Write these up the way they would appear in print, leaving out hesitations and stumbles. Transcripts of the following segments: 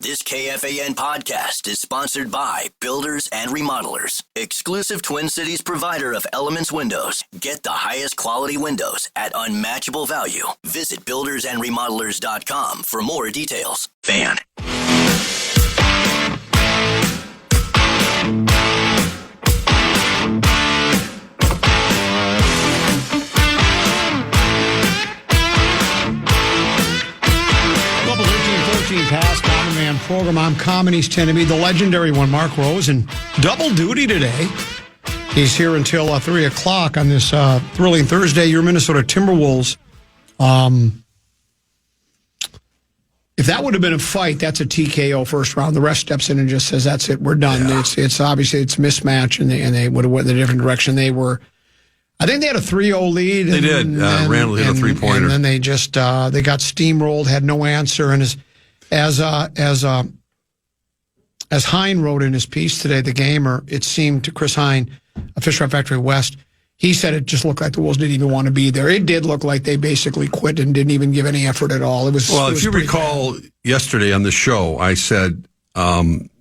This KFAN podcast is sponsored by Builders and Remodelers, exclusive Twin Cities provider of Elements Windows. Get the highest quality windows at unmatchable value. Visit buildersandremodelers.com for more details. Fan. Past Common Man program. I'm Common East Tennessee, the legendary one, Mark Rosen. Double duty today. He's here until 3 o'clock on this thrilling Thursday. Your Minnesota Timberwolves. If that would have been a fight, that's a TKO first round. The rest steps in and just says, that's it, we're done. Yeah. It's obviously it's mismatch, and they would have went in a different direction. They were, I think they had a 3-0 lead. They did. Randall hit a three-pointer. And then they just, they got steamrolled, had no answer, and as Hine wrote in his piece today, the Gamer, it seemed to Chris Hine, a Fish Rod Factory West, he said it just looked like the Wolves didn't even want to be there. It did look like they basically quit and didn't even give any effort at all. If you recall yesterday on the show, I said, I'm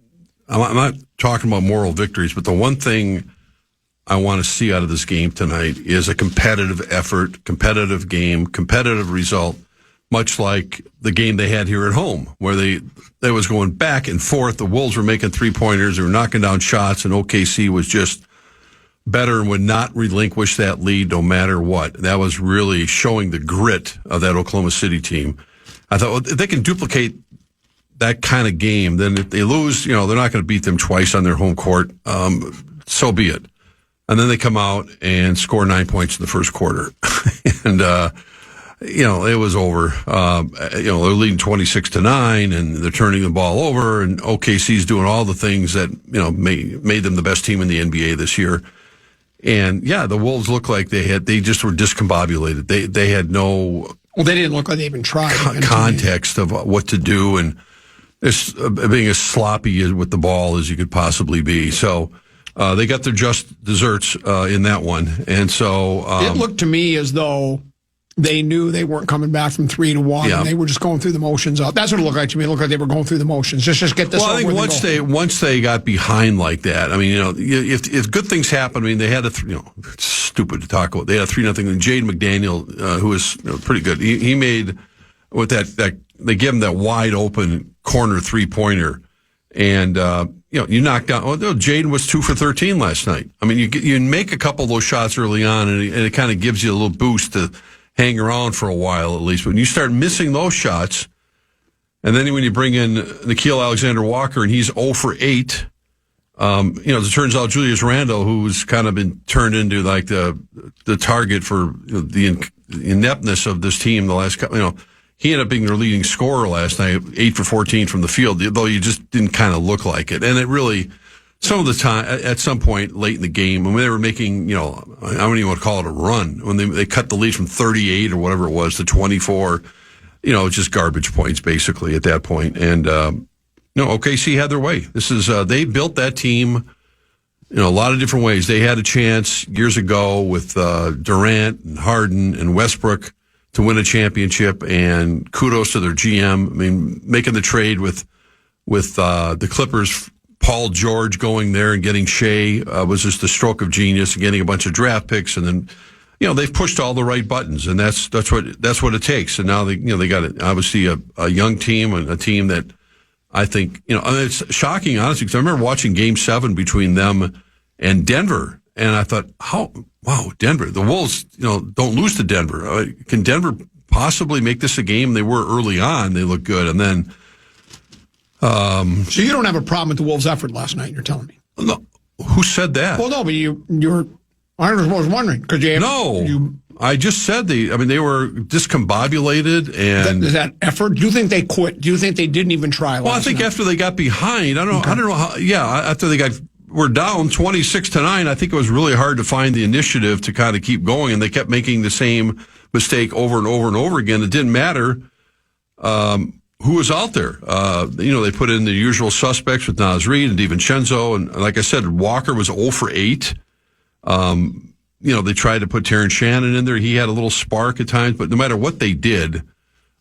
not talking about moral victories, but the one thing I want to see out of this game tonight is a competitive effort, competitive game, competitive result. Much like the game they had here at home, where they was going back and forth. The Wolves were making three-pointers, they were knocking down shots, and OKC was just better and would not relinquish that lead no matter what. That was really showing the grit of that Oklahoma City team. I thought, well, if they can duplicate that kind of game, then if they lose, they're not going to beat them twice on their home court. So be it. And then they come out and score 9 points in the first quarter. And, it was over. They're leading 26-9, and they're turning the ball over, and OKC's doing all the things that, made them the best team in the NBA this year. And the Wolves looked like they just were discombobulated. They had no. Well, they didn't look like they even tried. Context of what to do, and being as sloppy with the ball as you could possibly be. So, they got their just desserts, in that one. And so. It looked to me as though they knew they weren't coming back from 3-1. Yeah. And they were just going through the motions. That's what it looked like to me. It looked like they were going through the motions. Just get this. Well, I think once they got behind like that, I mean, if good things happen, I mean, they had it's stupid to talk about. They had a 3-0. And Jaden McDaniel, who was pretty good, he made with that they gave him that wide open corner 3-pointer, and you knocked down. Well, Jaden was 2 for 13 last night. I mean, you make a couple of those shots early on, and it kind of gives you a little boost to hang around for a while at least. When you start missing those shots, and then when you bring in Nickeil Alexander-Walker and he's 0 for 8, it turns out Julius Randle, who's kind of been turned into like the target for the ineptness of this team the last couple, he ended up being their leading scorer last night, 8 for 14 from the field, though you just didn't kind of look like it. And it really, some of the time, at some point late in the game, when they were making, I don't even want to call it a run, when they cut the lead from 38 or whatever it was to 24, just garbage points basically at that point. And, OKC had their way. This is, they built that team, a lot of different ways. They had a chance years ago with, Durant and Harden and Westbrook to win a championship, and kudos to their GM. I mean, making the trade with the Clippers, Paul George going there and getting Shea was just a stroke of genius, getting a bunch of draft picks, and then they've pushed all the right buttons, and that's what it takes. And now they got obviously a young team, and a team that I think it's shocking honestly, because I remember watching Game 7 between them and Denver, and I thought, wow, Denver, the Wolves don't lose to Denver. Can Denver possibly make this a game? They were early on, they looked good, and then. So you don't have a problem with the Wolves' effort last night, you're telling me? No. Who said that? Well, no, but I was wondering, because I just said they were discombobulated, and is that effort? Do you think they quit? Do you think they didn't even try? Well, I think after they got behind, I don't know how. Yeah, after they were down 26-9, I think it was really hard to find the initiative to kind of keep going, and they kept making the same mistake over and over and over again. It didn't matter. Who was out there? They put in the usual suspects with Naz Reid and DiVincenzo, and like I said, Walker was 0 for 8. They tried to put Terrence Shannon in there. He had a little spark at times, but no matter what they did,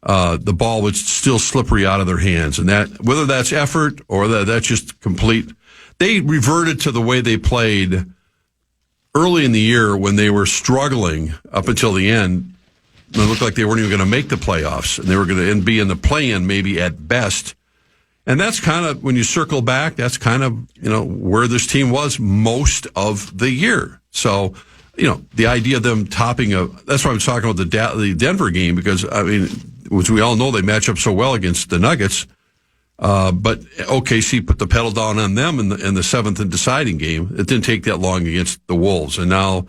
the ball was still slippery out of their hands. And that, whether that's effort or that's just complete, they reverted to the way they played early in the year when they were struggling up until the end. It looked like they weren't even going to make the playoffs, and they were going to be in the play-in maybe at best. And that's kind of, when you circle back, that's kind of, where this team was most of the year. So, the idea of them topping that's why I was talking about the Denver game, because, which we all know they match up so well against the Nuggets. But OKC put the pedal down on them in the seventh and deciding game. It didn't take that long against the Wolves. And now,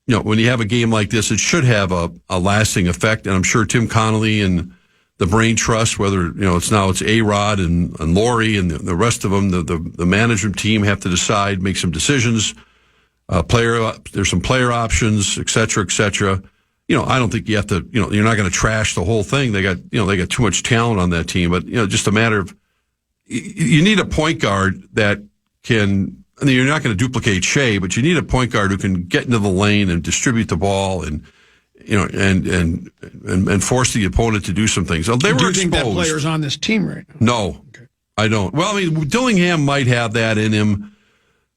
when you have a game like this, it should have a lasting effect. And I'm sure Tim Connolly and the Brain Trust, whether, it's A-Rod and Laurie and the rest of them, the management team have to decide, make some decisions. There's some player options, et cetera, et cetera. I don't think you have to, you're not going to trash the whole thing. They got too much talent on that team, but, just a matter of, you need a point guard that can, you're not going to duplicate Shea, but you need a point guard who can get into the lane and distribute the ball and force the opponent to do some things. So they were exposed. Do you think that player's on this team right now? No, okay. I don't. Well, Dillingham might have that in him,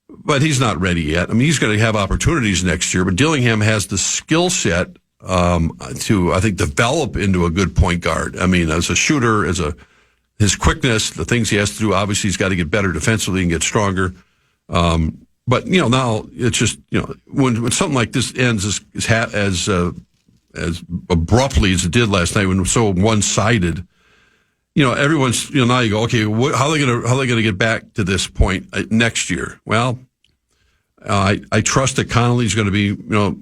but he's not ready yet. He's going to have opportunities next year, but Dillingham has the skill set to, I think, develop into a good point guard. As a shooter, his quickness, the things he has to do, obviously he's got to get better defensively and get stronger. But now it's just, when something like this ends as abruptly as it did last night, when it was so one-sided, everyone's, now you go, okay, how are they going to get back to this point next year? Well, I trust that Connolly's going to be,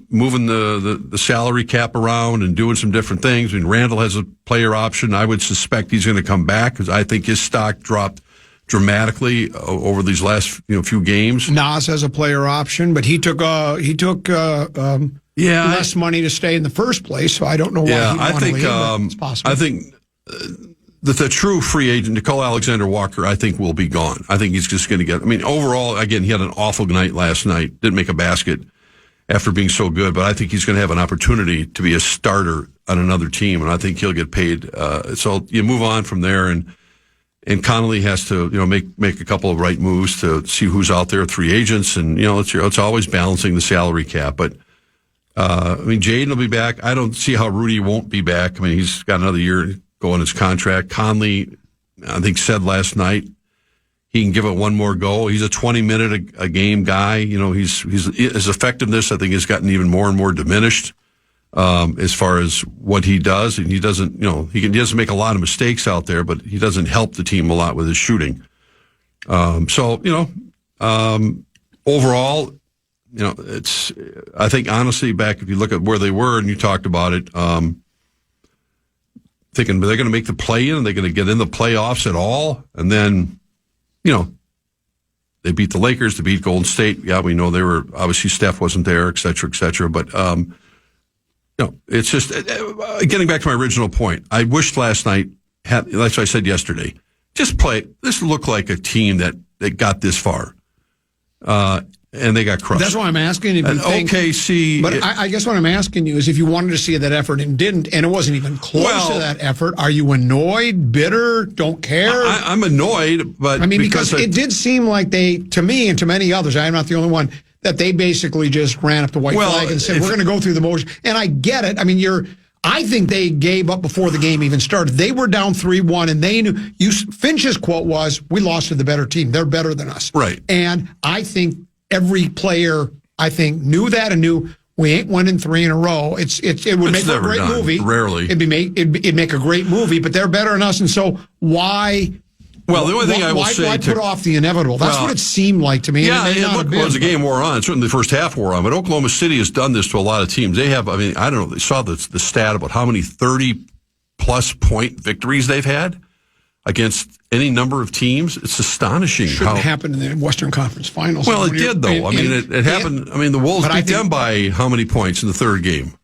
moving the salary cap around and doing some different things. Randall has a player option. I would suspect he's going to come back because I think his stock dropped dramatically over these last few games. Nas has a player option, but he took less money to stay in the first place. So I don't know why. I think it's possible. I think that the true free agent, Nicole Alexander-Walker, I think will be gone. I think he's just going to get. Overall, again, he had an awful night last night. Didn't make a basket after being so good, but I think he's going to have an opportunity to be a starter on another team, and I think he'll get paid. So you move on from there, and Connolly has to, make a couple of right moves to see who's out there, free agents, and it's always balancing the salary cap. But Jaden will be back. I don't see how Rudy won't be back. He's got another year go on his contract. Conley, I think, said last night he can give it one more go. He's a 20-minute a game guy. His effectiveness, I think, has gotten even more and more diminished. As far as what he does, and he doesn't, he doesn't make a lot of mistakes out there, but he doesn't help the team a lot with his shooting. Overall, it's, I think honestly, back if you look at where they were and you talked about it, thinking, are they going to make the play-in? Are they going to get in the playoffs at all? And then, they beat the Lakers, they beat Golden State. Yeah, we know they were, obviously Steph wasn't there, et cetera, et cetera. But, it's just, getting back to my original point, I wished last night, like I said yesterday, this looked like a team that got this far. And they got crushed. That's why I'm asking if you think. OKC. But I guess what I'm asking you is if you wanted to see that effort and didn't, and it wasn't even close to that effort, are you annoyed, bitter, don't care? I'm annoyed, but. Because it did seem like they, to me and to many others, I'm not the only one, that they basically just ran up the white flag and said, we're going to go through the motion. And I get it. I think they gave up before the game even started. They were down 3-1, and they knew. Finch's quote was, we lost to the better team. They're better than us. Right. And I think every player, knew that and knew we ain't winning 3 in a row. It would make a great movie. Rarely. It'd make a great movie, but they're better than us. And so why? Well, the only thing I will say, why put off the inevitable? That's what it seemed like to me. Yeah, as the game wore on, certainly the first half wore on. But Oklahoma City has done this to a lot of teams. They have, I don't know, they saw the stat about how many 30-plus point victories they've had against any number of teams. It's astonishing. Shouldn't happen in the Western Conference Finals. Well, it did, though. It happened. The Wolves beat them by how many points in the third game?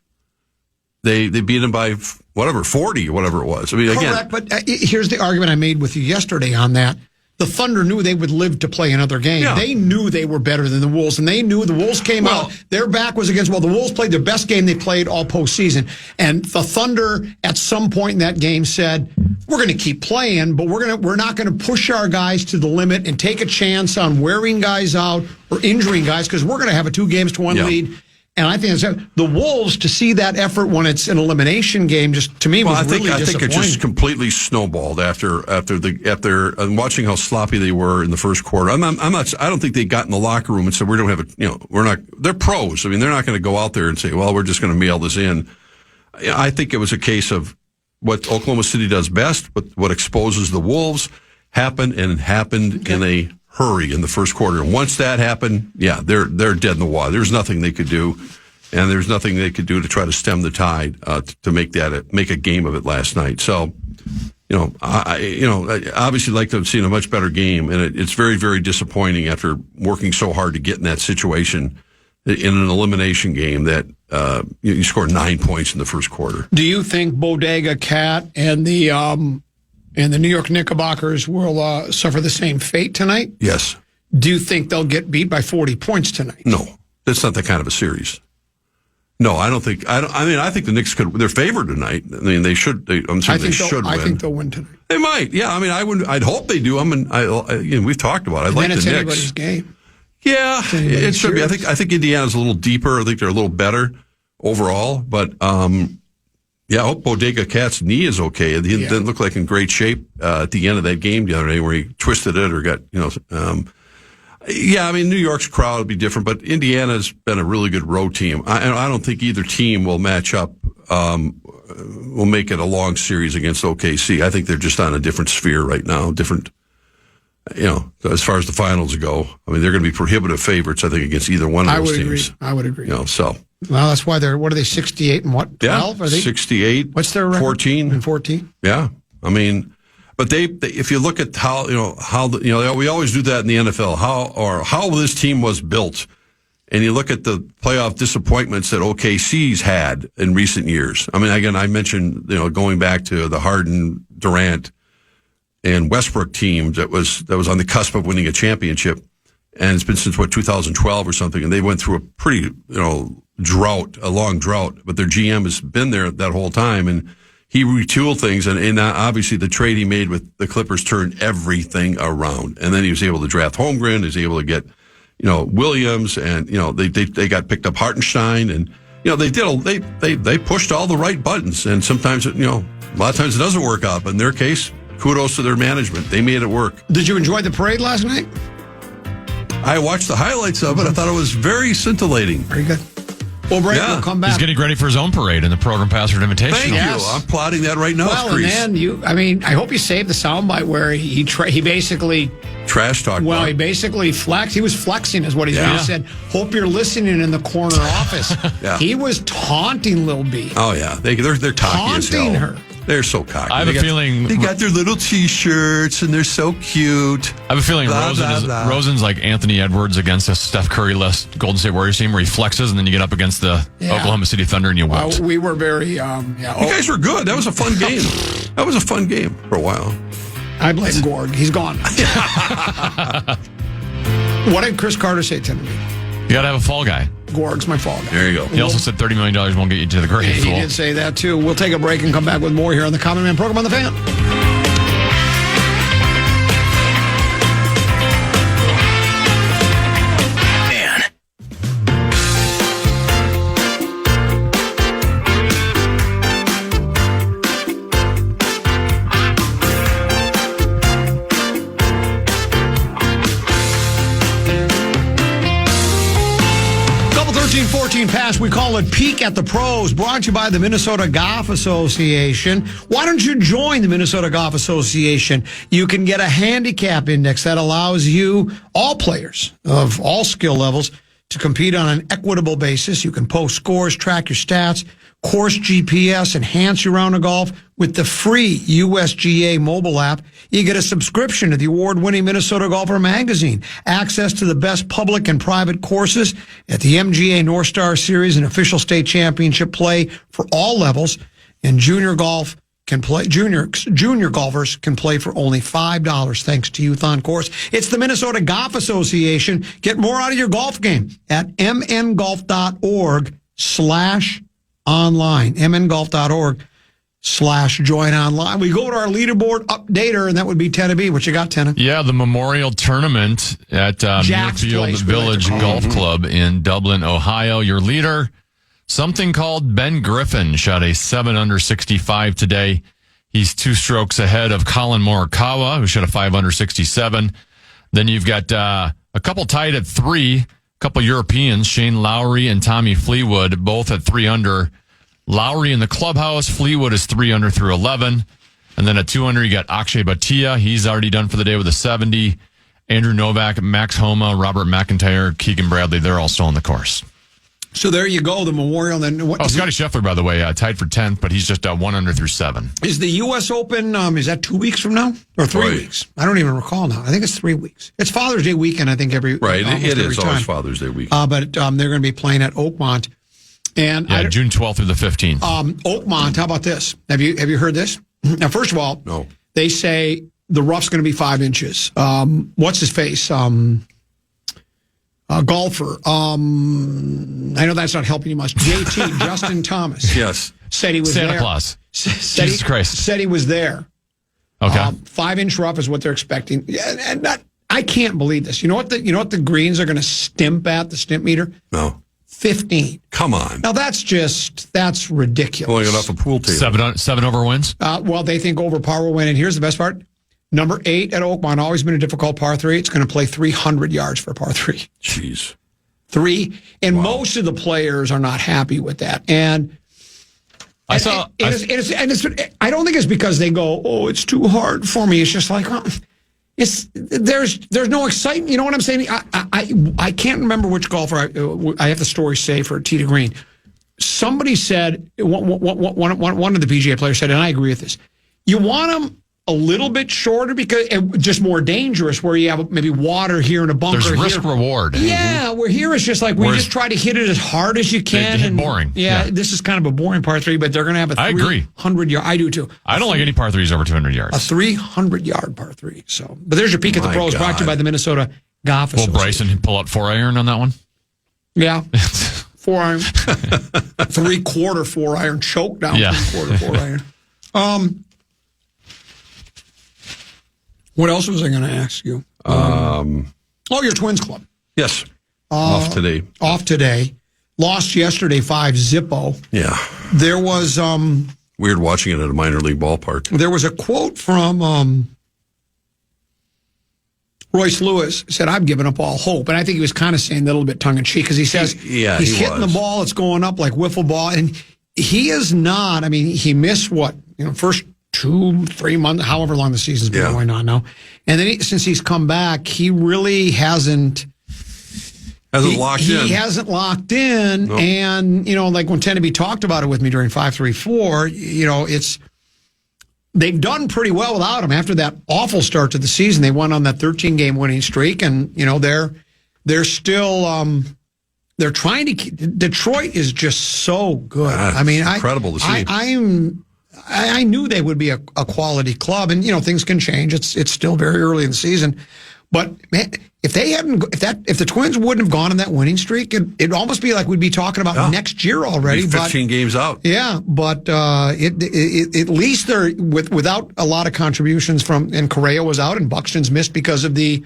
They beat them by 40, whatever it was. Correct, again. but here's the argument I made with you yesterday on that. the Thunder knew they would live to play another game. Yeah. They knew they were better than the Wolves, and they knew the Wolves came out. Their back was against, the Wolves played their best game they played all postseason. And the Thunder, at some point in that game, said, we're going to keep playing, but we're not going to push our guys to the limit and take a chance on wearing guys out or injuring guys because we're going to have a 2-1 lead. And I think the Wolves, to see that effort when it's an elimination game, just to me was really disappointing. I think it just completely snowballed after watching how sloppy they were in the first quarter. I don't think they got in the locker room and said we don't have we're not. They're pros. I mean, they're not going to go out there and say, well, we're just going to mail this in. I think it was a case of what Oklahoma City does best, what exposes the Wolves happened in a hurry in the first quarter. And once that happened, they're dead in the water. There's nothing they could do, and there's nothing they could do to try to stem the tide to make a game of it last night. So, I obviously like to have seen a much better game, and it's very, very disappointing after working so hard to get in that situation in an elimination game that you scored 9 points in the first quarter. Do you think Bodega Cat and the New York Knickerbockers will suffer the same fate tonight? Yes. Do you think they'll get beat by 40 points tonight? No, that's not that kind of a series. No, I don't think. I think the Knicks they're favored tonight. I mean, they should. I'm sure they should win. I think they'll win tonight. They might. Yeah. I mean, I'd hope they do. We've talked about it. I like the Knicks. Anybody's game. Yeah, it should be. I think Indiana's a little deeper. I think they're a little better overall. But I hope Bodega Cat's knee is okay. He didn't look like in great shape at the end of that game the other day where he twisted it or got, New York's crowd would be different, but Indiana's been a really good road team. I don't think either team will match up, will make it a long series against OKC. I think they're just on a different sphere right now, different, as far as the finals go. I mean, they're going to be prohibitive favorites, I think, against either one of those teams. I would agree. Well, that's why what are they, 68 and what, 12? Are they 68. What's their record? 14. And 14? Yeah. I mean, but they if you look at we always do that in the NFL, how this team was built, and you look at the playoff disappointments that OKC's had in recent years. I mean, again, I mentioned, going back to the Harden, Durant, and Westbrook teams that was on the cusp of winning a championship. And it's been since 2012 or something, and they went through a pretty, a long drought. But their GM has been there that whole time, and he retooled things. And obviously, the trade he made with the Clippers turned everything around. And then he was able to draft Holmgren, he was able to get, Williams, and they got picked up Hartenstein, and they pushed all the right buttons. And sometimes a lot of times it doesn't work out. But in their case, kudos to their management; they made it work. Did you enjoy the parade last night? I watched the highlights of it. I thought it was very scintillating. Very good. We'll break. We'll come back. He's getting ready for his own parade in the Program Password Invitation. Thank you. I'm plotting that right now. Well, and then I hope you saved the soundbite where he basically trash talk. Well, he basically flexed. He was flexing, is what he said. Hope you're listening in the corner office. He was taunting Lil B. Oh yeah, they're cocky as hell. Taunting her. They're so cocky. I have a feeling they got their little T-shirts and they're so cute. I have a feeling Rosen's like Anthony Edwards against a Steph Curry-less Golden State Warriors team where he flexes and then you get up against the Oklahoma City Thunder and you wilt. We were very, You guys were good. That was a fun game. That was a fun game for a while. I blame Gorg. He's gone. What did Chris Carter say tonight? You got to have a fall guy. Gorg's my fall guy. There you go. He also said $30 million won't get you to the grave. He did say that, too. We'll take a break and come back with more here on the Common Man program on The Fan. Pass, we call it Peek at the Pros, brought to you by the Minnesota Golf Association. Why don't you join the Minnesota Golf Association? You can get a handicap index that allows you, all players of all skill levels, to compete on an equitable basis. You can post scores, track your stats, course GPS, enhance your round of golf with the free USGA mobile app. You get a subscription to the award-winning Minnesota Golfer magazine, access to the best public and private courses at the MGA North Star Series and official state championship play for all levels. In junior golf, can play. Junior golfers can play for only $5 thanks to Youth on Course. It's the Minnesota Golf Association. Get more out of your golf game at mngolf.org/online. mngolf.org/join online. We go to our leaderboard updater, and that would be Tenna B. What you got, Tenna? Yeah, the Memorial Tournament at Muirfield Village Golf Club in Dublin, Ohio. Your leader, something called Ben Griffin, shot a 7 under 65 today. He's 2 strokes ahead of Colin Morikawa, who shot a 5 under 67. Then you've got a couple tied at 3, a couple Europeans, Shane Lowry and Tommy Fleetwood, both at 3 under. Lowry in the clubhouse. Fleetwood is 3 under through 11. And then at 2 under, you got Akshay Bhatia. He's already done for the day with a 70. Andrew Novak, Max Homa, Robert McIntyre, Keegan Bradley, they're all still on the course. So there you go, the Memorial. Then Scotty Scheffler, by the way, tied for 10th, but he's just 1 under through 7. Is the U.S. Open, is that 2 weeks from now? Or 3 weeks? I don't even recall now. I think it's 3 weeks. It's Father's Day weekend, I think, it is always Father's Day week. But they're going to be playing at Oakmont. And June 12th through the 15th. Oakmont, how about this? Have you heard this? Now, first of all, no. They say the rough's going to be 5 inches. What's his face? Golfer. I know that's not helping you much. JT, Justin Thomas. Yes. Said he was Santa there. Claus. Jesus Christ. Said he was there. Okay. 5-inch rough is what they're expecting. And I can't believe this. You know what the greens are going to stimp at, the stimp meter? No. 15. Come on. Now that's ridiculous. Pulling it off a pool table. 7 over wins? Well, they think over par will win. And here's the best part. Number 8 at Oakmont, always been a difficult par 3. It's going to play 300 yards for par 3. Jeez. 3. And most of the players are not happy with that. And I don't think it's because they go, oh, it's too hard for me. It's just like, there's no excitement. You know what I'm saying? I can't remember which golfer I have the story say for Tee to Green. Somebody said, one of the PGA players said, and I agree with this, you want them a little bit shorter because just more dangerous, where you have maybe water here and a bunker. There's risk reward. Yeah, where here it's just like we just try to hit it as hard as you can. And boring. Yeah, this is kind of a boring par 3, but they're going to have a 300 yard. I do too. I don't like any par 3s over 200 yards. A 300-yard par 3. So, but there's your peek at the pros, brought to you by the Minnesota Golf Association. Will Bryson pull out 4-iron on that one? Yeah. 4-iron. 3/4 4-iron choke down. Yeah. 3/4 4-iron. What else was I going to ask you? Your Twins club. Yes. Off today. Lost yesterday 5-0. Yeah. There was weird watching it at a minor league ballpark. There was a quote from Royce Lewis. Said, "I've given up all hope," and I think he was kind of saying that a little bit tongue in cheek because he says he's hitting the ball, it's going up like wiffle ball, and he is not. I mean, he missed first 2-3 months, however long the season's been going on now. And then since he's come back, he really hasn't locked in. He hasn't locked in. Nope. And, like when Tenneby talked about it with me during 5-3-4, they've done pretty well without him. After that awful start to the season, they went on that 13-game winning streak, and, they're still they're trying to keep. Detroit is just so good. I mean, incredible to see. I knew they would be a quality club, and things can change. It's still very early in the season, but man, if the Twins wouldn't have gone on that winning streak, it'd almost be like we'd be talking about next year already. 15 games out. Yeah, but at least they're without a lot of contributions from, and Correa was out, and Buxton's missed because of the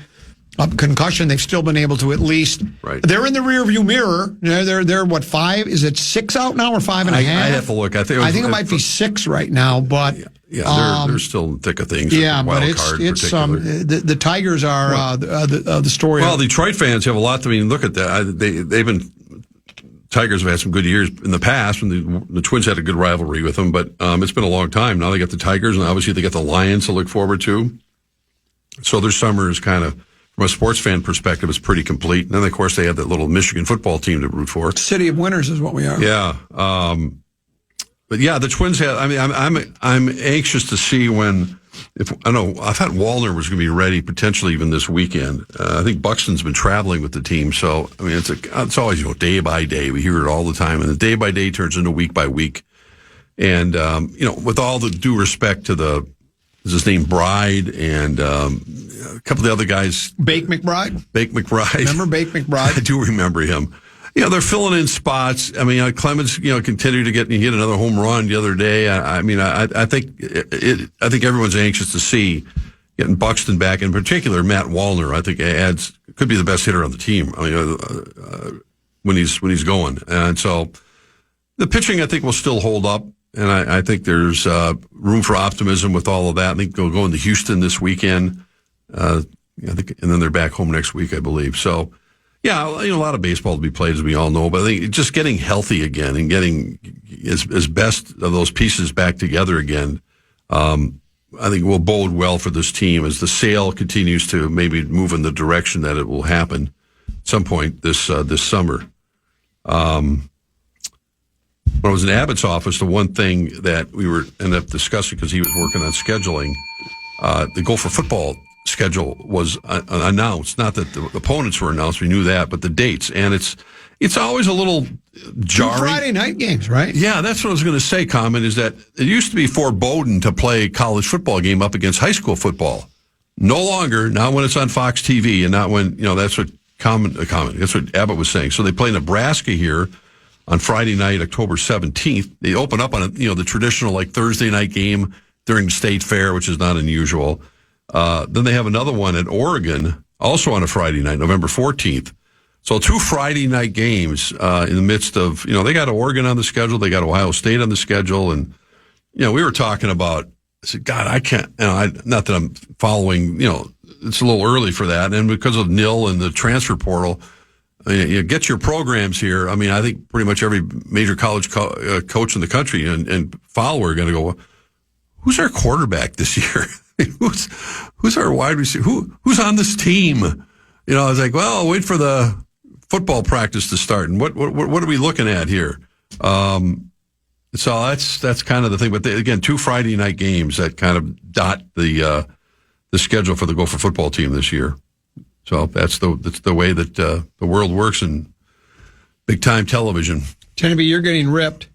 concussion. They've still been able to at least. Right. They're in the rearview mirror. They're what, 5? Is it 6 out now or 5.5? I have to look. I think it might be 6 right now. But they're still in the thick of things. Yeah, but it's the Tigers are the story. Well, Detroit fans have a lot to look at that. They've been. Tigers have had some good years in the past when the Twins had a good rivalry with them, but it's been a long time. Now they got the Tigers, and obviously they got the Lions to look forward to. So their summer is kind of, from a sports fan perspective, it's pretty complete. And then, of course, they have that little Michigan football team to root for. City of Winners is what we are. Yeah. But yeah, the Twins have, I'm anxious to see I thought Wallner was going to be ready potentially even this weekend. I think Buxton's been traveling with the team. So, it's always, day by day. We hear it all the time. And the day by day turns into week by week. And, with all the due respect to is his name Bride and a couple of the other guys. Bake McBride? Remember Bake McBride? I do remember him. They're filling in spots. I mean, Clemens, continued to he hit another home run the other day. I think everyone's anxious to see getting Buxton back, in particular Matt Wallner. I think could be the best hitter on the team. I mean, when he's going, and so the pitching I think will still hold up, and I think there's room for optimism with all of that. I think they'll go into Houston this weekend. I think, and then they're back home next week, I believe. So. Yeah, a lot of baseball to be played, as we all know, but I think just getting healthy again and getting as best of those pieces back together again, I think will bode well for this team as the sale continues to maybe move in the direction that it will happen at some point this summer. When I was in Abbott's office, the one thing that we ended up discussing, because he was working on scheduling, the Gopher football schedule was announced. Not that the opponents were announced, we knew that, but the dates. And it's always a little jarring. 2 Friday night games, right? Yeah, that's what I was going to say, Common, is that it used to be foreboding to play a college football game up against high school football. No longer, not when it's on Fox TV, and not when, that's what that's what Abbott was saying. So they play Nebraska here on Friday night, October 17th. They open up on the traditional Thursday night game during the State Fair, which is not unusual. Then they have another one at Oregon, also on a Friday night, November 14th. So 2 Friday night games in the midst of, they got Oregon on the schedule, they got Ohio State on the schedule, and, we were talking about, I said, God, I can't, not that I'm following, it's a little early for that, and because of NIL and the transfer portal, you get your programs here. I mean, I think pretty much every major college coach in the country and follower are going to go, who's our quarterback this year? Who's our wide receiver? Who's on this team? I was like, well, I'll wait for the football practice to start. And what are we looking at here? So that's kind of the thing. But again, 2 Friday night games that kind of dot the schedule for the Gopher football team this year. So that's the way that the world works in big time television. Tennessee, you're getting ripped.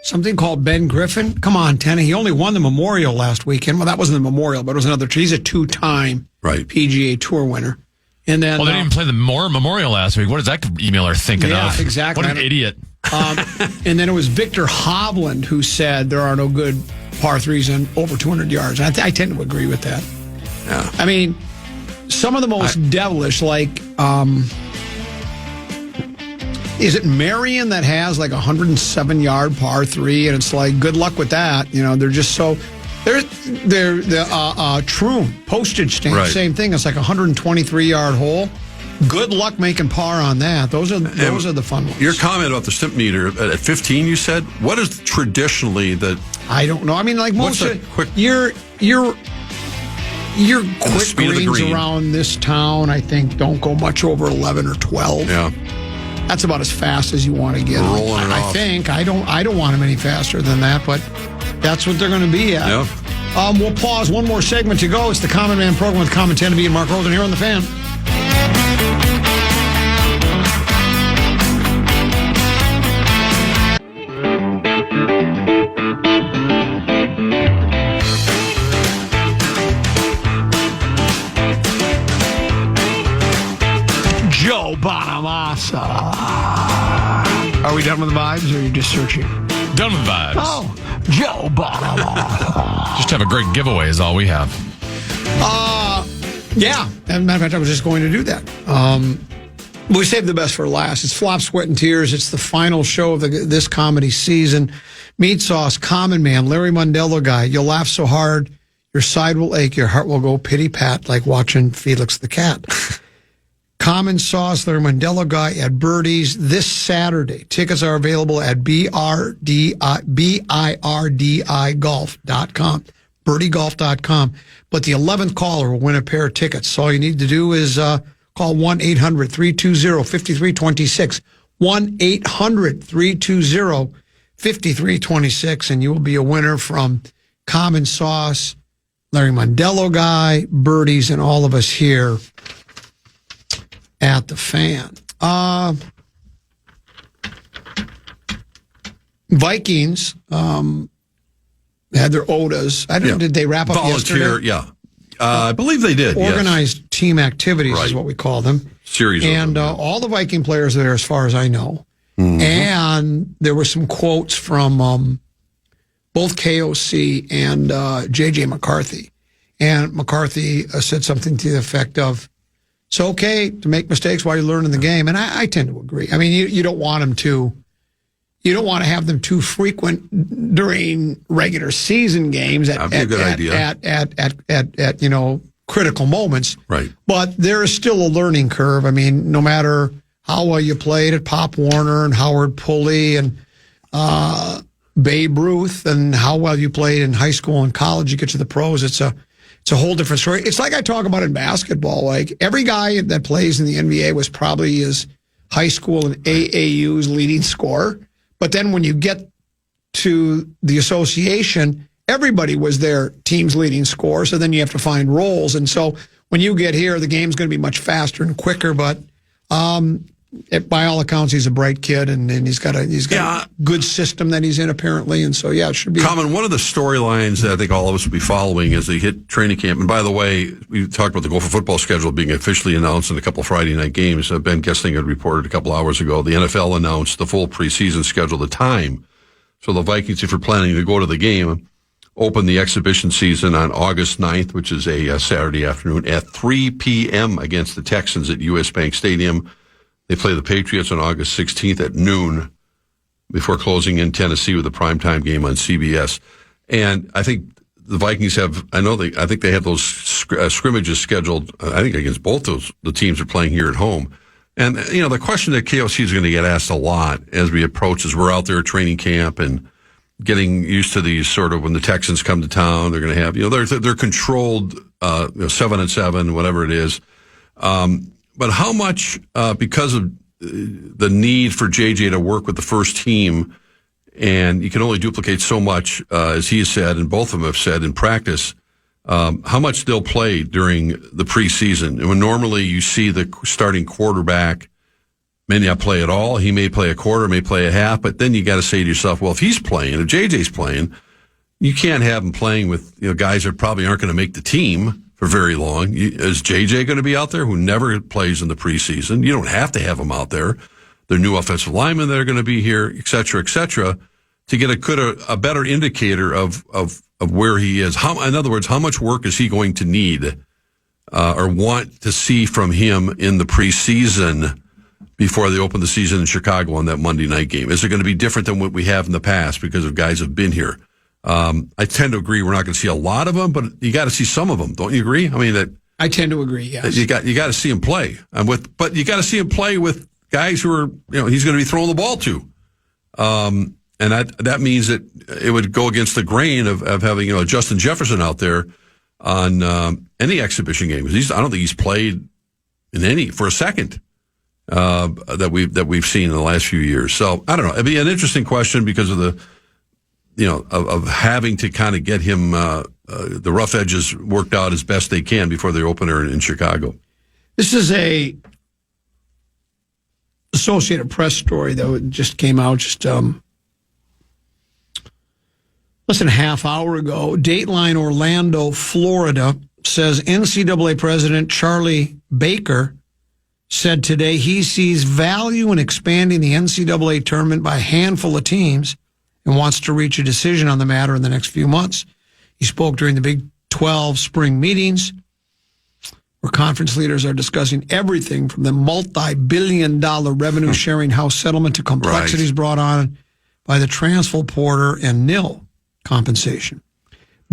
Something called Ben Griffin. Come on, Tennessee. He only won the Memorial last weekend. Well, that wasn't the Memorial, but it was another. He's a 2-time PGA Tour winner. And then, they didn't even play the Memorial last week. What is that emailer thinking of? Yeah, exactly. What an idiot. And then it was Victor Hovland who said there are no good par threes in over 200 yards. And I tend to agree with that. Yeah. I mean, some of the most devilish, is it Marion that has a 107-yard par 3, and it's good luck with that. They're just so they're the Troon postage stamp, right. Same thing. It's a 123-yard hole. Good luck making par on that. Those are the fun ones. Your comment about the stimp meter at 15, you said, what is traditionally the? I don't know. I mean, most of your quick greens around this town, I think, don't go much over 11 or 12. Yeah. That's about as fast as you want to get. I think. I don't want them any faster than that, but that's what they're going to be at. Yeah. We'll pause. One more segment to go. It's the Common Man program with Common Tennessee and Mark Rosen here on The Fan. Joe Bonamassa. Are we done with the vibes, or are you just searching? Done with the vibes. Oh, Joe Bonamassa. Just have a great giveaway is all we have. Yeah. As a matter of fact, I was just going to do that. We saved the best for last. It's Flop, Sweat, and Tears. It's the final show of this comedy season. Meat Sauce, Common Man, Larry Mondello Guy. You'll laugh so hard, your side will ache, your heart will go pity-pat like watching Felix the Cat. Common Sauce, Larry Mondello Guy at Birdie's this Saturday. Tickets are available at birdigolf.com, birdiegolf.com. But the 11th caller will win a pair of tickets. All you need to do is call 1-800-320-5326, 1-800-320-5326, and you will be a winner from Common Sauce, Larry Mondello Guy, Birdie's, and all of us here at The Fan. Vikings had their OTAs. I don't know, did they wrap up yesterday? Yeah. I believe they did. Organized team activities is what we call them. Series and of them, all the Viking players are there, as far as I know. Mm-hmm. And there were some quotes from both KOC and J.J. McCarthy. And McCarthy said something to the effect of, it's okay to make mistakes while you're learning the game. And I tend to agree. I mean, you don't want them to. You don't want to have them too frequent during regular season games at critical moments. Right. But there is still a learning curve. I mean, no matter how well you played at Pop Warner and Howard Pulley and Babe Ruth, and how well you played in high school and college, you get to the pros. It's a whole different story. It's like I talk about in basketball. Like every guy that plays in the NBA was probably his high school and AAU's leading scorer. But then when you get to the association, everybody was their team's leading scorer. So then you have to find roles. And so when you get here, the game's going to be much faster and quicker. But by all accounts, he's a bright kid, and he's got a good system that he's in, apparently. And so, it should be. Common, one of the storylines that I think all of us will be following as they hit training camp. And by the way, we talked about the Gopher football schedule being officially announced in a couple of Friday night games. Ben Gessling had reported a couple hours ago. The NFL announced the full preseason schedule, the time. So the Vikings, if you're planning to go to the game, open the exhibition season on August 9th, which is a Saturday afternoon, at 3 p.m. against the Texans at U.S. Bank Stadium. They play the Patriots on August 16th at noon before closing in Tennessee with a primetime game on CBS. And I think the Vikings I think they have those scrimmages scheduled, I think against both the teams are playing here at home. And, the question that KOC is going to get asked a lot as we approach is we're out there at training camp and getting used to these sort of when the Texans come to town, they're going to have, they're controlled, 7-7, whatever it is. But how much, because of the need for JJ to work with the first team, and you can only duplicate so much, as he has said, and both of them have said in practice, how much they'll play during the preseason. And when normally you see the starting quarterback may not play at all, he may play a quarter, may play a half, but then you got to say to yourself, well, if he's playing, if JJ's playing, you can't have him playing with guys that probably aren't going to make the team for very long. Is JJ going to be out there, who never plays in the preseason? You don't have to have him out there. There are new offensive linemen that are going to be here, et cetera, to get a better indicator of where he is. In other words, how much work is he going to need or want to see from him in the preseason before they open the season in Chicago on that Monday night game? Is it going to be different than what we have in the past because of guys who've been here? I tend to agree we're not going to see a lot of them, but you got to see some of them. Don't you agree? I mean, I tend to agree. Yes, you got to see him play. But you got to see him play with guys who are he's going to be throwing the ball to, and that means that it would go against the grain of having Justin Jefferson out there on any exhibition game. I don't think he's played in any for a second that we've seen in the last few years. So I don't know. It'd be an interesting question because of the. Of having to kind of get him the rough edges worked out as best they can before their opener in Chicago. This is a Associated Press story that just came out less than a half hour ago. Dateline Orlando, Florida says NCAA President Charlie Baker said today he sees value in expanding the NCAA tournament by a handful of teams and wants to reach a decision on the matter in the next few months. He spoke during the Big 12 spring meetings, where conference leaders are discussing everything from the multi-billion-dollar revenue-sharing House settlement to complexities brought on by the transfer portal and nil compensation.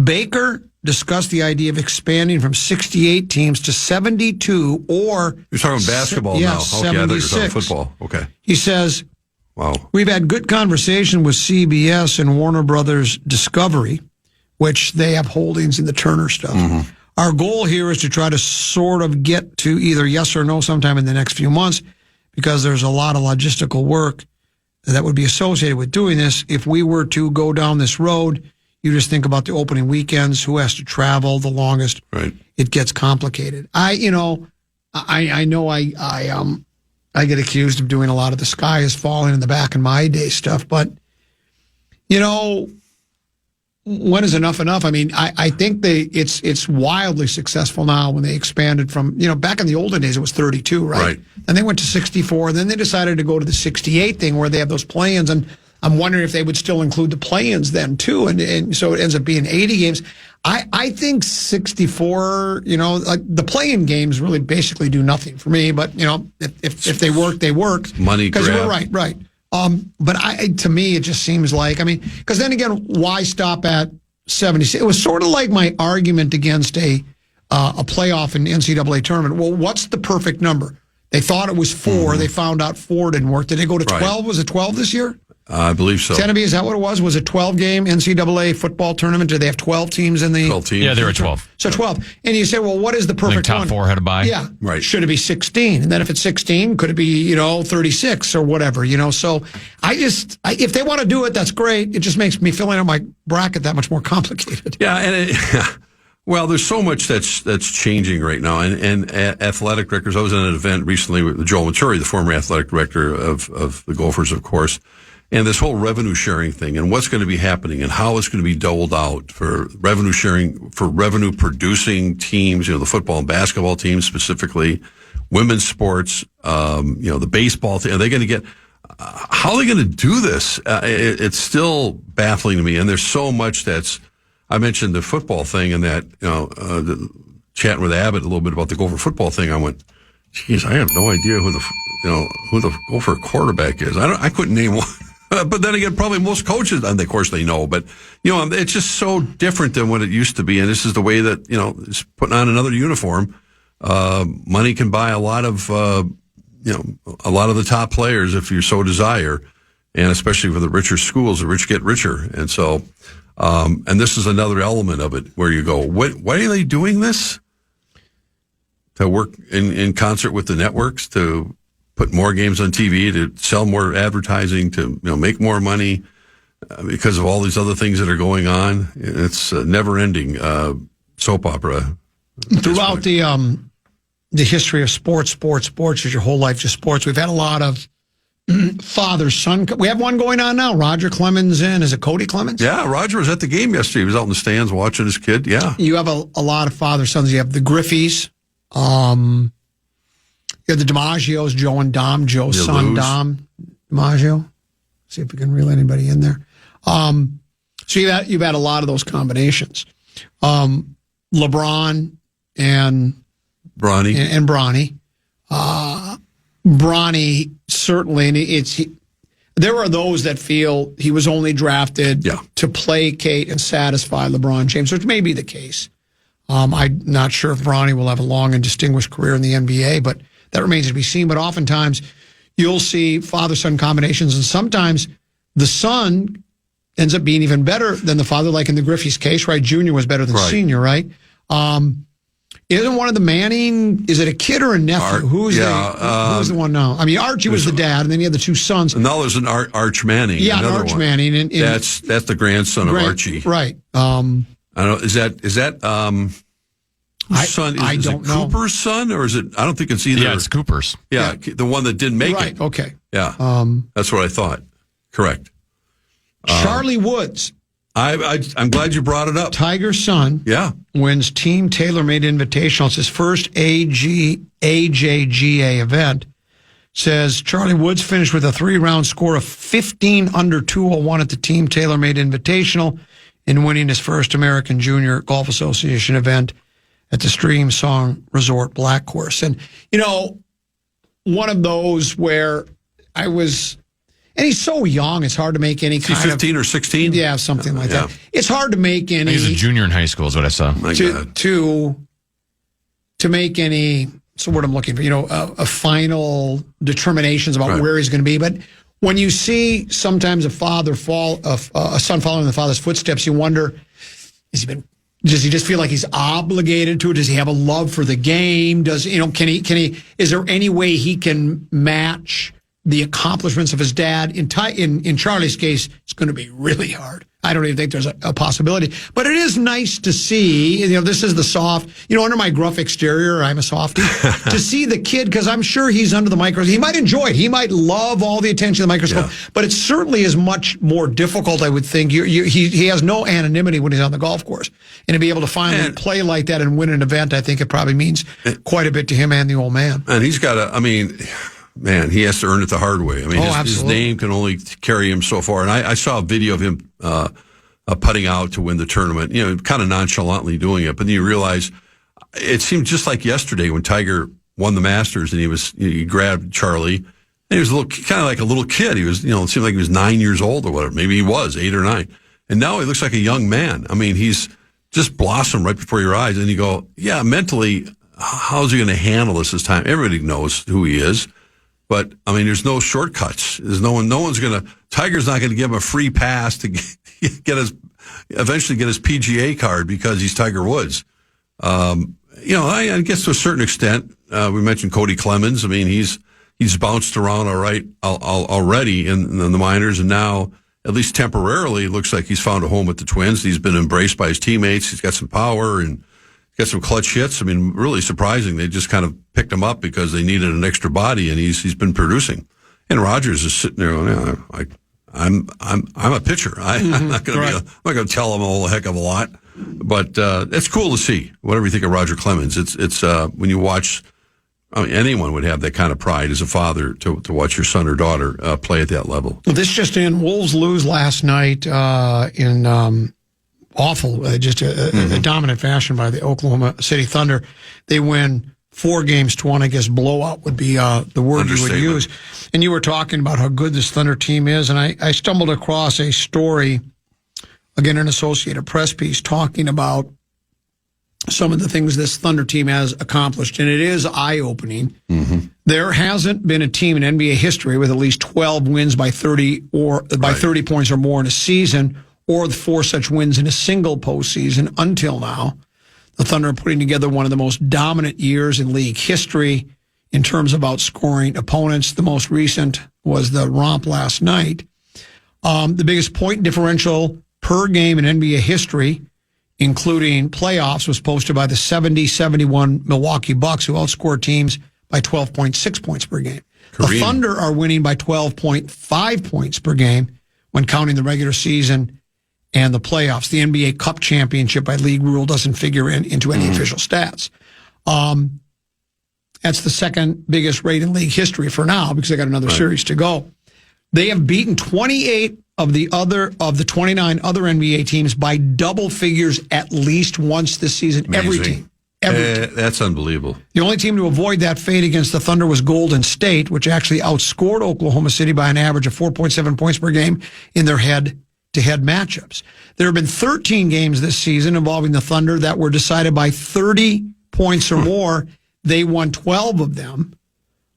Baker discussed the idea of expanding from 68 teams to 72 or... You're talking basketball now. Okay, I thought you were talking football. Okay. He says... Wow. We've had good conversation with CBS and Warner Brothers Discovery, which they have holdings in the Turner stuff. Mm-hmm. Our goal here is to try to sort of get to either yes or no sometime in the next few months, because there's a lot of logistical work that would be associated with doing this. If we were to go down this road, you just think about the opening weekends, who has to travel the longest. Right. It gets complicated. I get accused of doing a lot of the sky is falling in the back in my day stuff, but You know, when is enough enough? I mean, I think it's wildly successful now when they expanded from, back in the olden days it was 32, right? And they went to 64, and then they decided to go to the 68 thing where they have those play-ins, and I'm wondering if they would still include the play-ins then too, and so it ends up being 80 games. I think 64, the play-in games really basically do nothing for me, but if they work, they work. Money grab. Because right. But to me, it just seems like, because then again, why stop at 76? It was sort of like my argument against a playoff in the NCAA tournament. Well, what's the perfect number? They thought it was 4. Mm-hmm. They found out 4 didn't work. Did they go to 12? Right. Was it 12 this year? I believe so. Teneby, is that what it was? Was it 12-game NCAA football tournament? Did they have 12 teams in the... 12 teams. Yeah, there were 12. So 12. And you say, well, what is the perfect top one? 4 had a bye. Yeah. Right. Should it be 16? And then if it's 16, could it be, 36 or whatever, So if they want to do it, that's great. It just makes me filling out my bracket that much more complicated. Yeah, and well, there's so much that's changing right now. And athletic directors, I was at an event recently with Joel Maturi, the former athletic director of the Gophers, of course, and this whole revenue sharing thing and what's going to be happening and how it's going to be doled out for revenue sharing, for revenue producing teams, the football and basketball teams specifically, women's sports, the baseball thing. Are they going to get, how are they going to do this? It's still baffling to me. And there's so much I mentioned the football thing and that, chatting with Abbott a little bit about the Gopher football thing. I went, geez, I have no idea who the Gopher quarterback is. I couldn't name one. But then again, probably most coaches, and of course they know, but, it's just so different than what it used to be. And this is the way that, it's putting on another uniform. Money can buy a lot of the top players if you so desire. And especially for the richer schools, the rich get richer. And so, and this is another element of it where you go, why are they doing this? To work in concert with the networks, to put more games on TV, to sell more advertising, to make more money because of all these other things that are going on. It's a never-ending soap opera. Throughout the history of sports is your whole life just sports. We've had a lot of father-son. We have one going on now. Roger Clemens in. Is it Cody Clemens? Yeah, Roger was at the game yesterday. He was out in the stands watching his kid. Yeah. You have a lot of father-sons. You have the Griffies. You have the DiMaggios, Joe and Dom. Joe's son, Dom DiMaggio. See if we can reel anybody in there. So you've had a lot of those combinations. LeBron and Bronny. And Bronny. Bronny, certainly, and there are those that feel he was only drafted to placate and satisfy LeBron James, which may be the case. I'm not sure if Bronny will have a long and distinguished career in the NBA, but that remains to be seen. But oftentimes you'll see father-son combinations, and sometimes the son ends up being even better than the father, like in the Griffey's case, right? Junior was better than senior, right? Isn't one of the Manning, is it a kid or a nephew? Who's the one now? I mean, Archie was the dad, and then you had the two sons. And now there's an Arch Manning. Yeah, an Arch one. Manning. And that's the grandson of Archie. Right. I don't know. Is that whose son? I don't know. Cooper's son, or is it? I don't think it's either. Yeah, it's Cooper's. Yeah, the one that didn't make it. Right. Okay. Yeah. That's what I thought. Correct. Charlie Woods. I'm glad you brought it up. Tiger's son. Yeah. Wins Team TaylorMade Invitational. It's his first AJGA event. Says Charlie Woods finished with a 3-round score of 15 under 201 at the Team TaylorMade Invitational in winning his first American Junior Golf Association event at the Stream Song Resort Black Course. And, one of those where I was... And he's so young, it's hard to make any kind of... 15 or 16? Yeah, something like that. It's hard to make any... He's a junior in high school is what I saw. To make any... So what I'm looking for, a final determinations about where he's going to be. But when you see sometimes a son following the father's footsteps, you wonder, does he just feel like he's obligated to it? Does he have a love for the game? Is there any way he can match the accomplishments of his dad. In Charlie's case, it's going to be really hard. I don't even think there's a possibility. But it is nice to see, this is the soft, under my gruff exterior, I'm a softie, to see the kid, because I'm sure he's under the microscope. He might enjoy it. He might love all the attention of the microscope. Yeah. But it certainly is much more difficult, I would think. He has no anonymity when he's on the golf course. And to be able to finally play like that and win an event, I think it probably means quite a bit to him and the old man. And he's got man, he has to earn it the hard way. His name can only carry him so far. And I saw a video of him putting out to win the tournament, kind of nonchalantly doing it. But then you realize it seemed just like yesterday when Tiger won the Masters and he grabbed Charlie. And he was kind of like a little kid. He was, it seemed like he was 9 years old or whatever. Maybe he was 8 or 9. And now he looks like a young man. He's just blossomed right before your eyes. And you go, yeah, mentally, how's he going to handle this time? Everybody knows who he is. But, there's no shortcuts. Tiger's not going to give him a free pass to eventually get his PGA card because he's Tiger Woods. I guess to a certain extent, we mentioned Cody Clemens. He's bounced around all right already in the minors, and now, at least temporarily, it looks like he's found a home with the Twins. He's been embraced by his teammates. He's got some power and got some clutch hits. Really surprising. They just kind of picked him up because they needed an extra body, and he's been producing. And Rogers is sitting there going, I'm a pitcher. I'm not going to tell him a whole heck of a lot, but it's cool to see. Whatever you think of Roger Clemens, it's when you watch. Anyone would have that kind of pride as a father to watch your son or daughter play at that level. This just in: Wolves lose last night in awful, a dominant fashion by the Oklahoma City Thunder. They win 4-1. I guess blowout would be the word you would use. And you were talking about how good this Thunder team is, and I stumbled across a story, again, an Associated Press piece, talking about some of the things this Thunder team has accomplished, and it is eye-opening. Mm-hmm. There hasn't been a team in NBA history with at least 12 wins by 30 points or more in a season, or 4 such wins in a single postseason until now. The Thunder are putting together one of the most dominant years in league history in terms of outscoring opponents. The most recent was the romp last night. The biggest point differential per game in NBA history, including playoffs, was posted by the 70-71 Milwaukee Bucks, who outscored teams by 12.6 points per game. Kareem. The Thunder are winning by 12.5 points per game when counting the regular season and the playoffs. The NBA Cup championship by league rule doesn't figure into any official stats. That's the second biggest rate in league history for now, because they got another series to go. They have beaten 28 of the 29 other NBA teams by double figures at least once this season. Amazing. Every team. Every team. That's unbelievable. The only team to avoid that fate against the Thunder was Golden State, which actually outscored Oklahoma City by an average of 4.7 points per game in their head-to-head matchups. There have been 13 games this season involving the Thunder that were decided by 30 points or more. They won 12 of them.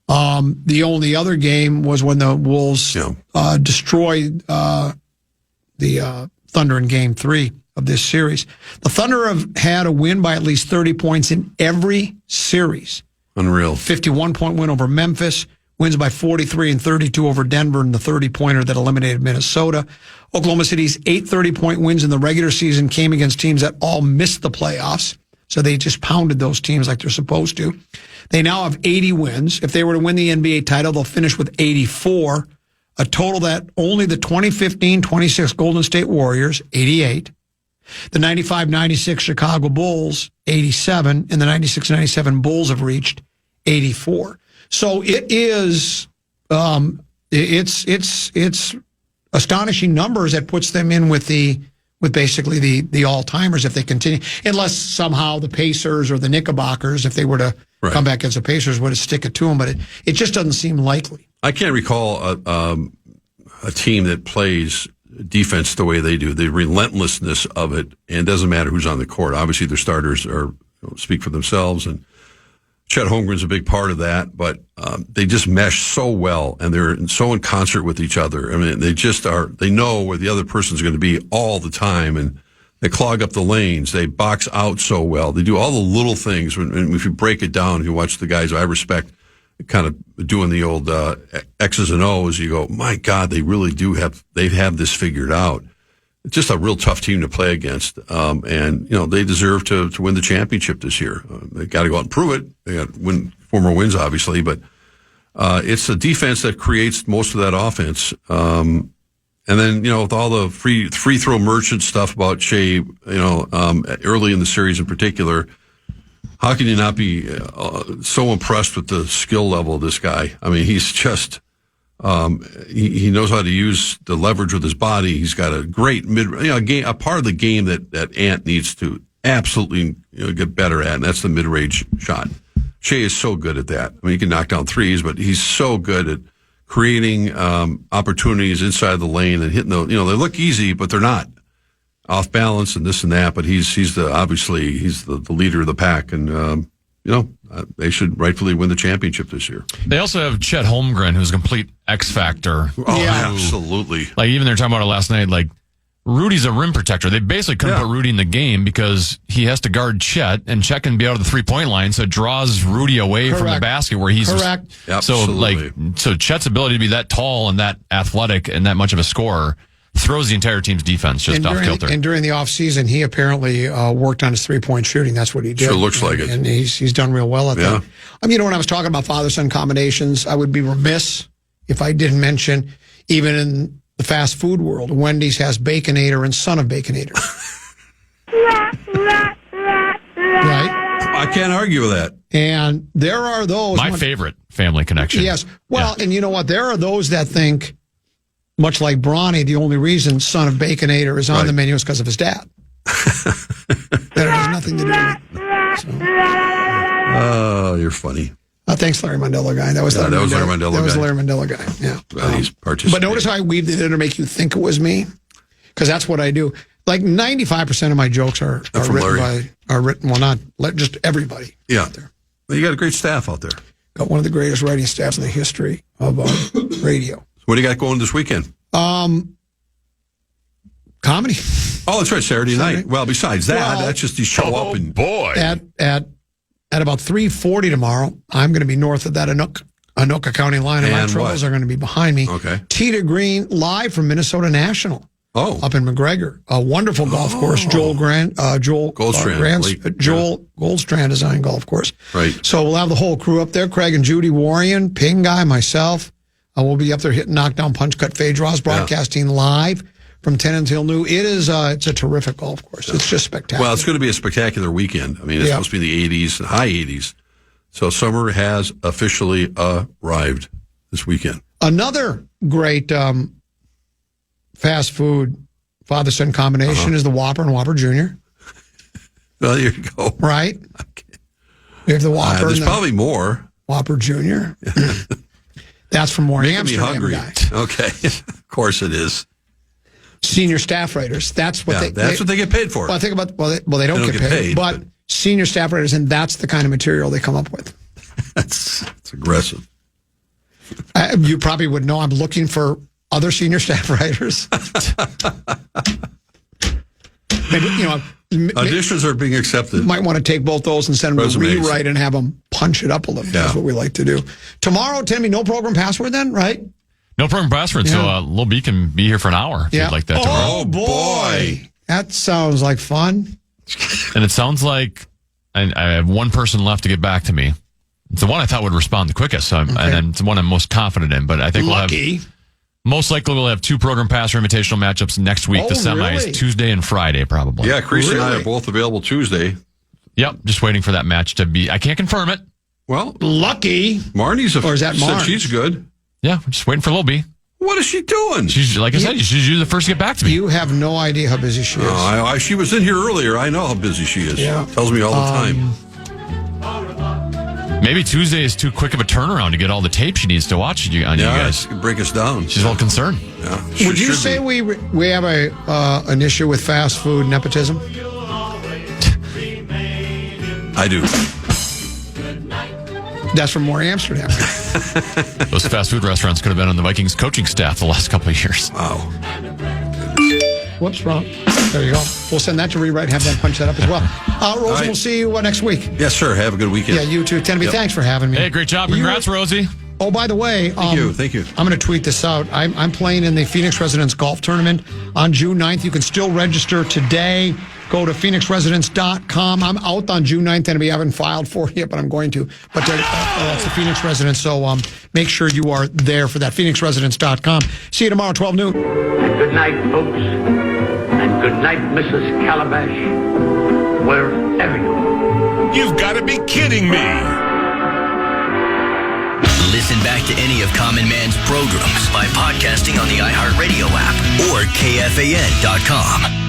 The only other game was when the Wolves destroyed the Thunder in Game 3 of this series. The Thunder have had a win by at least 30 points in every series. Unreal. 51-point win over Memphis, wins by 43 and 32 over Denver, and the 30-pointer that eliminated Minnesota. Oklahoma City's 8 30-point wins in the regular season came against teams that all missed the playoffs, so they just pounded those teams like they're supposed to. They now have 80 wins. If they were to win the NBA title, they'll finish with 84, a total that only the 2015-26 Golden State Warriors, 88, the 95-96 Chicago Bulls, 87, and the 96-97 Bulls have reached 84. So it is, it's astonishing numbers that puts them in with basically the all-timers if they continue, unless somehow the Pacers or the Knickerbockers, if they were to come back against the Pacers, would stick it to them, but it just doesn't seem likely. I can't recall a team that plays defense the way they do, the relentlessness of it, and it doesn't matter who's on the court. Obviously, their starters speak for themselves, and Chet Holmgren's a big part of that, but they just mesh so well, and they're so in concert with each other. I mean, they know where the other person's going to be all the time, and they clog up the lanes. They box out so well. They do all the little things. If you break it down, if you watch the guys I respect, kind of doing the old X's and O's, you go, my God, they really do have this figured out. It's just a real tough team to play against, and they deserve to win the championship this year. They got to go out and prove it. They got to win 4 more wins, obviously, but it's the defense that creates most of that offense. And then with all the free throw merchant stuff about Shea, early in the series in particular, how can you not be so impressed with the skill level of this guy? I mean, he's just. He knows how to use the leverage with his body. He's got a great a part of the game that Ant needs to absolutely get better at, and that's the mid-range shot. Shea is so good at that. I mean, he can knock down threes, but he's so good at creating opportunities inside the lane and hitting they look easy, but they're not. Off balance and this and that, but he's the leader of the pack, and they should rightfully win the championship this year. They also have Chet Holmgren, who's a complete X factor. Oh, yeah, absolutely. Like, even they're talking about it last night, like, Rudy's a rim protector. They basically couldn't put Rudy in the game because he has to guard Chet, and Chet can be out of the 3-point line, so it draws Rudy away from the basket where he's correct. So Chet's ability to be that tall and that athletic and that much of a scorer throws the entire team's defense just off kilter. And during the offseason, he apparently worked on his 3-point shooting. That's what he did. Sure looks like it. And he's done real well at that. I mean, when I was talking about father-son combinations, I would be remiss if I didn't mention, even in the fast food world, Wendy's has Baconator and Son of Baconator. Right? I can't argue with that. And there are those. My favorite family connection. Yes. Well, and you know what? There are those that think, much like Bronny, the only reason Son of Baconator is on the menu is because of his dad. That has nothing to do with it. So. Oh, you're funny. Thanks, Larry Mandela guy. That was Larry Mandela guy. Yeah. Well, he's participating. But notice how I weaved it in to make you think it was me, because that's what I do. Like 95% of my jokes are written well, not just everybody. Yeah. Out there. Well, you got a great staff out there. Got one of the greatest writing staffs in the history of radio. What do you got going this weekend? Comedy. Oh, that's right, Saturday night. Well, besides that, that's just you show up and boy. At about 3:40 tomorrow, I'm going to be north of that Anoka County line, and my troubles are going to be behind me. Okay. Tita Green live from Minnesota National. Oh, up in McGregor, a wonderful golf course. Joel Goldstrand design golf course. Right. So we'll have the whole crew up there: Craig and Judy Warrion, Ping Guy, myself. We'll be up there hitting knockdown, punch, cut, fade draws, broadcasting live from 10 until noon. It's a terrific golf course. It's just spectacular. Well, it's going to be a spectacular weekend. I mean, it's supposed to be in the 80s, high 80s. So summer has officially arrived this weekend. Another great fast food father-son combination is the Whopper and Whopper Jr. Well, there you go. Right? Okay. We have the Whopper. There's probably more. Whopper Jr. That's from more Amsterdam. Hungry. Guy. Okay. Of course it is. Senior staff writers. That's what they get paid for. Well, I think about they don't get paid, but senior staff writers, and that's the kind of material they come up with. That's aggressive. You probably would know I'm looking for other senior staff writers. Maybe, auditions are being accepted. Might want to take both those and send them to rewrite and have them punch it up a little. Yeah. That's what we like to do. Tomorrow, Timmy, no program password then, right? No program password, so Lil B can be here for an hour if you'd like that tomorrow. Oh, boy. That sounds like fun. And it sounds like I have one person left to get back to me. It's the one I thought would respond the quickest, and then it's the one I'm most confident in. But I think most likely we'll have 2 program passer invitational matchups next week. The semis, Tuesday and Friday, probably. Yeah, Creasy and I are both available Tuesday. Yep, just waiting for that match to be. I can't confirm it. Well, lucky. Marnie's said she's good. Yeah, we're just waiting for Lil B. What is she doing? She's like I said, she's usually the first to get back to me. You have no idea how busy she is. She was in here earlier. I know how busy she is. Yeah. Tells me all the time. Maybe Tuesday is too quick of a turnaround to get all the tape she needs to watch on you guys. Break us down. She's a little concerned. Yeah, would you say we have an issue with fast food nepotism? I do. That's from more Amsterdam. Those fast food restaurants could have been on the Vikings coaching staff the last couple of years. Wow. Whoops, wrong. There you go. We'll send that to rewrite and have them punch that up as well. Rosen, right. we'll see you next week. Yes, sir. Have a good weekend. Yeah, you too. Tenby, thanks for having me. Hey, great job. Congrats, Rosie. Oh, by the way, Thank you. I'm going to tweet this out. I'm playing in the Phoenix Residents Golf Tournament on June 9th. You can still register today. Go to phoenixresidents.com. I'm out on June 9th, and I haven't filed for it yet, but I'm going to. But that's the Phoenix Residents, so make sure you are there for that. phoenixresidents.com. See you tomorrow, 12 noon. And good night, folks. And good night, Mrs. Calabash. Wherever you are. You've got to be kidding me. Listen back to any of Common Man's programs by podcasting on the iHeartRadio app or KFAN.com.